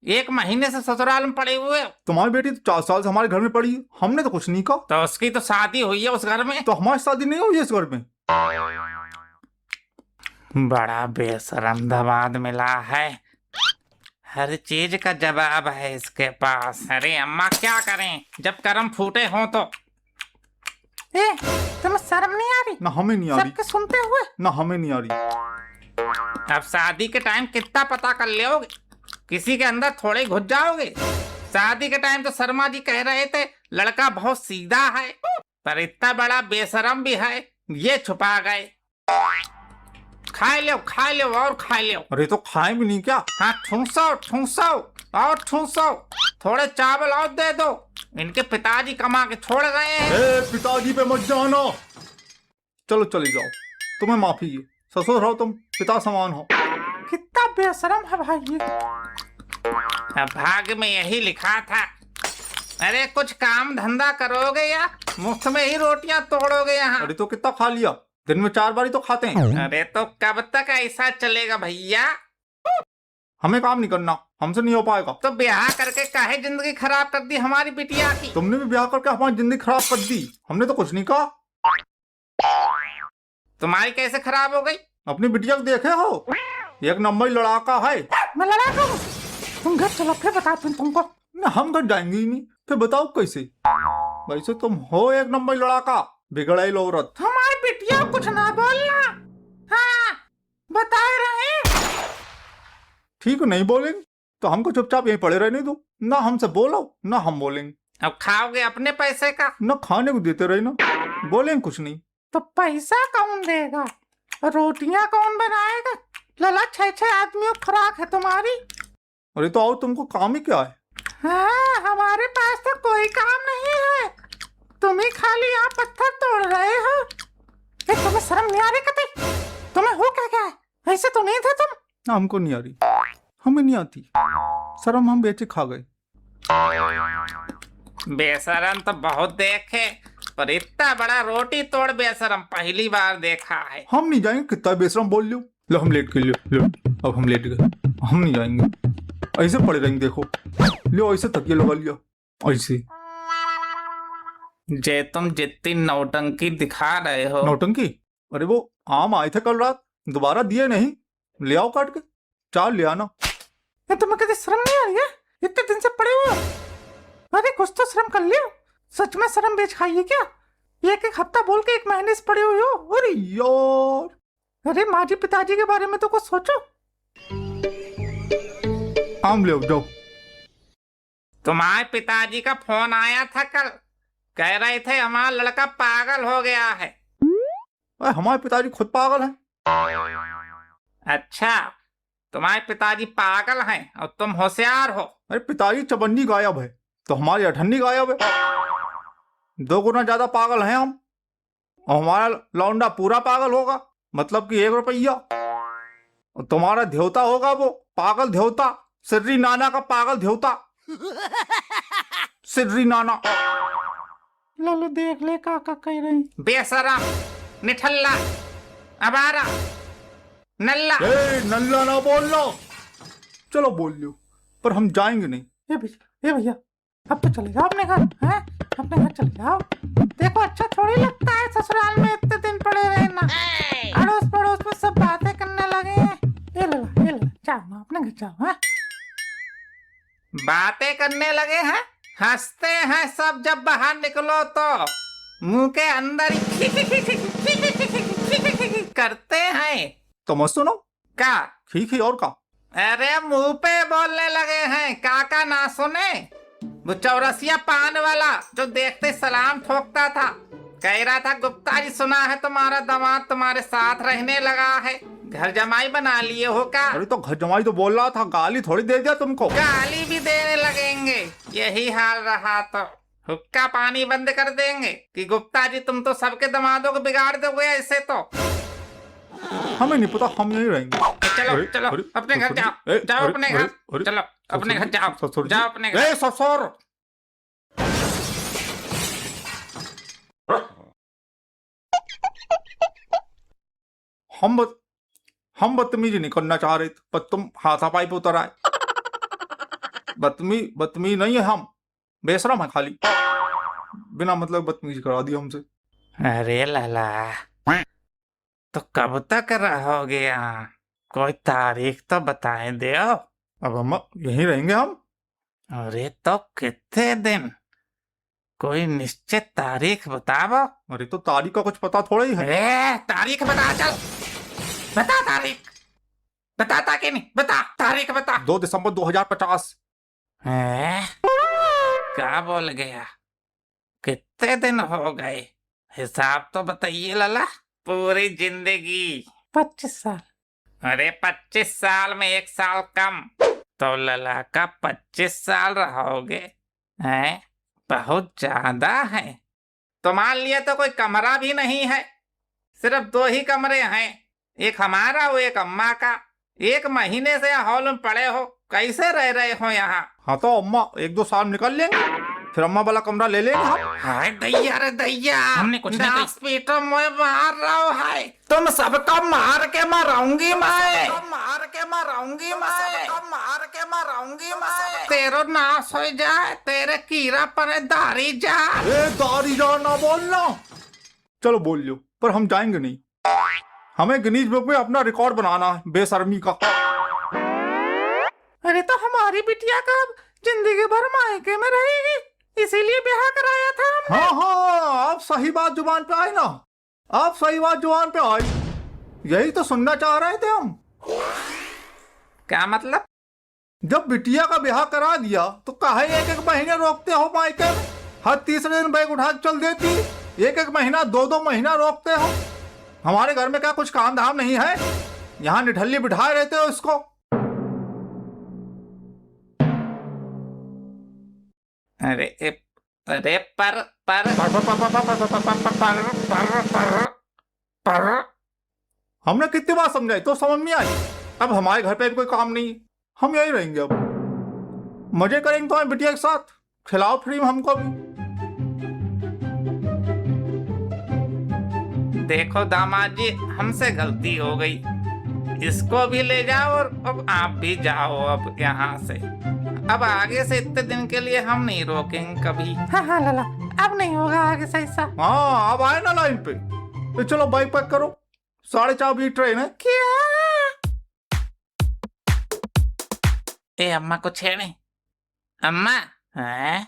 1 महीने से ससुराल में पड़े हुए हो। तुम्हारी बेटी तो 4 साल से हमारे घर में पड़ी है, हमने तो कुछ नहीं कहा। तो उसकी तो शादी हुई है उस घर में। तो हमारी शादी नहीं हुई है इस घर में। बड़ा बेशरम दामाद मिला है, हर चीज का जवाब है इसके पास। अरे अम्मा क्या करें जब कर्म फूटे हों तो। ए, तुम्हें शर्म नहीं आ रही? ना हमें नहीं आ रही, सबके सुनते हुए। ना हमें नहीं आ रही। अब शादी के टाइम कितना पता कर लोगे, किसी के अंदर थोड़े घुस जाओगे। शादी के टाइम तो शर्मा जी कह रहे थे लड़का बहुत सीधा है, पर इतना बड़ा बेशरम भी है, ये छुपा गए। खा लो और खा लो। अरे तो खाए भी नहीं क्या? हाँ ठूसो ठूसो और ठूसो, थोड़े चावल और दे दो, इनके पिताजी कमा के छोड़ गए हैं। ए, पिताजी पे मत जाना। चलो चले जाओ, तुम्हें माफी है। ससुर हो तुम, पिता समान हो। कितना बेशरम है भाई ये। भाग्य में यही लिखा था। अरे कुछ काम धंधा करोगे या मुफ्त में ही रोटियां तोड़ोगे यहाँ? अरे तो कितना खा लिया, दिन में 4 बार ही तो खाते हैं। अरे तो कब तक ऐसा चलेगा भैया? हमें काम नहीं करना, हमसे नहीं हो पाएगा। तो ब्याह करके काहे जिंदगी खराब कर दी हमारी बिटिया की? तुमने भी ब्याह करके हमारी जिंदगी खराब कर दी, हमने तो कुछ नहीं कहा। तुम्हारी कैसे खराब हो गई? अपनी बिटिया को देखे हो, 1 नंबर लड़ाका है। मैं लड़ाका हूँ? तुम घर चलो फिर बताती हूँ तुमको। ना हम घर जाएंगे ही नहीं, फिर बताओ कैसे? वैसे तुम हो 1 नंबर लड़ाका, बिगड़ाई औरत। हमारी बिटिया कुछ ना बोलना। हाँ बता रहे। ठीक है, नहीं बोलेंगे तो हमको चुपचाप यहीं पड़े रहने दो। ना हमसे बोलो ना हम बोलेंगे। अब खाओगे अपने पैसे का? ना खाने को देते रहे ना, बोलेंगे कुछ नहीं। तो पैसा कौन देगा, रोटियां कौन बनाएगा? लला 6-6 आदमियों की खुराक है तुम्हारी। अरे तो आओ, तुमको काम ही क्या है? हाँ हमारे पास तो कोई काम नहीं है, तुम ही खाली आप पत्थर तोड़ रहे हो। तुम्हें शर्म नहीं आ रही कभी? तुम्हें हो क्या क्या है? ऐसे तो नहीं थे तुम। ना हमको नहीं आ रही, हमें नहीं आती शर्म, हम बेचे खा गए। बेशरम तो बहुत देखे, पर इतना बड़ा रोटी तोड़ बेशरम पहली बार देखा है। हम नहीं जाएंगे, कितना बेशरम बोल लो। लो हम लेट के लो, अब हम लेट गए, हम नहीं जाएंगे। ऐसे पड़े रहेंगे, देखो लो ऐसे तकिए लगा लिया ऐसे। जे तुम जितनी नौटंकी दिखा रहे हो। नौटंकी? अरे वो आम आए थे कल रात, दोबारा दिए नहीं, ले आओ काट के, 4 ले आना। तुम्हें कभी शर्म नहीं आ रही है? इतने दिन से पड़े हुए हो, अरे कुछ तो शर्म कर लियो। सच में शर्म बेच खाई है क्या? एक हफ्ता बोल के 1 महीने से पड़े हुए हो। अरे यार, अरे माँ जी पिताजी के बारे में तो कुछ सोचो। आम ले आओ जाओ। तुम्हारे पिताजी का फोन आया था कल, कह रहे थे हमारा लड़का पागल हो गया है। अरे हमारे पिताजी खुद पागल हैं। अच्छा, तुम्हारे पिताजी पागल हैं और तुम होशियार हो। अरे पिताजी चवन्नी गायब है तो हमारी 98 गायब है, 2 गुना ज्यादा पागल हैं हम। और हमारा लौंडा पूरा पागल होगा, मतलब कि 1 रुपया। और तुम्हारा देवता होगा वो पागल देवता, सिर्री नाना का पागल देवता, सिर्री नाना। लो देख ले काका कह रही। बेशरम, निठल्ला, अबारा, नल्ला। ए नल्ला ना बोलना। चलो बोल लो, पर हम जाएंगे नहीं। ये भैया अब तो चले जाओ अपने घर, हैं? अपने घर चले जाओ। देखो अच्छा थोड़ी लगता है ससुराल में इतने दिन पड़े रहना। अड़ोस पड़ोस में सब बातें करने लगे हैं। ये लो जाओ ना अपने घर जाओ। हैं? बातें करने लगे हैं, हंसते हैं सब जब बाहर निकलो तो मुंह के अंदर करते हैं। तो मत सुनो का? ठीक है और का? अरे मुंह पे बोलने लगे हैं, काका ना सुने। वो चौरसिया पान वाला जो देखते सलाम ठोकता था, कह रहा था गुप्ता जी सुना है तुम्हारा दामाद तुम्हारे साथ रहने लगा है, घर जमाई बना लिए हो का? अरे तो घर जमाई तो बोल रहा था, गाली थोड़ी दे दिया तुमको। गाली भी देने लगेंगे, यही हाल रहा तो हुक्का पानी बंद कर देंगे कि गुप्ता जी तुम तो सबके दामादों को बिगाड़ दोगे ऐसे तो। हमें नहीं पता, हम यहीं रहेंगे। चलो चलो अपने घर जाओ, जाओ अपने घर, चलो अपने घर जाओ, जाओ अपने घर। ससुर हम बदतमीजी नहीं करना चाह रहे थे, पर तुम हाथापाई पे उतर आए। बदतमीज नहीं है हम, बेशरम है खाली, बिना मतलब बदतमीजी करा दी हमसे। अरे लाला, तो कब तक रहोगे यहाँ? कोई तारीख तो बताए दो। अब अम्मा यहीं रहेंगे हम। अरे तो कितने दिन? कोई निश्चित तारीख बताओ। अरे तो तारीख का कुछ पता थोड़ा ही है। तारीख बता, चल बता तारीख। बताता कि नहीं? बता तारीख बता। 2 दिसंबर 2050। क्या बोल गया? कितने दिन हो गए? हिसाब तो बताइए लाला। पूरी जिंदगी 25 साल। अरे 25 साल में 1 साल कम, तो लाला का 25 साल रहोगे हैं? बहुत ज्यादा है। तो मान लिया तो कोई कमरा भी नहीं है, सिर्फ 2 ही कमरे हैं, एक हमारा वो एक अम्मा का। 1 महीने से हॉल में पड़े हो, कैसे रह रहे हो यहाँ? हाँ तो अम्मा 1-2 साल निकल लेंगे, फिर अम्मा वाला कमरा ले लेंगे हम। हाय दैया रे दैया, हमने कुछ नहीं हॉस्पिटल में मार रहा हूँ। है तुम सबको मार के मारूंगी मैं, मार के मारूंगी मैं, मार के मारूंगी मैं। तेरो नाश हो जाए, तेरे कीड़ा पर दारी जा। दारी जा ना बोलना। चलो बोल लो, पर हम जाएंगे नहीं। हमें गिनीज बुक में अपना रिकॉर्ड बनाना है बेशर्मी का। अरे तो हमारी बिटिया का जिंदगी भर मायके में रहेगी, इसीलिए ब्याह कराया था हमने। हाँ, आप सही बात जुबान पे आई ना, आप सही बात जुबान पे आई। यही तो सुनना चाह रहे थे हम। क्या मतलब? जब बिटिया का ब्याह करा दिया तो काहे 1-1 महीने रोकते हो मायके में? हर तीसरे दिन बैग उठा के चल देती। 1-1 महीना 2-2 महीना रोकते हो। हमारे घर में क्या कुछ काम धाम नहीं है? यहाँ निठल्ली बिठाए रहते हो इसको। अरे अरे पर हमने कितनी बार समझाई तो समझ में आई। अब हमारे घर पे भी कोई काम नहीं, हम यही रहेंगे। अब मजे करेंगे तो बिटिया के साथ, खिलाओ फ्री में हमको भी। देखो दामाद जी, हमसे गलती हो गई, इसको भी ले जाओ और अब आप भी जाओ अब यहाँ से। अब आगे से इतने दिन के लिए हम नहीं रोकेंगे कभी। हाँ हाँ लाला, अब नहीं होगा आगे से ऐसा। हाँ अब आए ना लाइन पे, तो चलो बाइक पैक करो, 4:30 बजे ट्रेन है। क्या? ए अम्मा को छेड़े। अम्मा, हैं?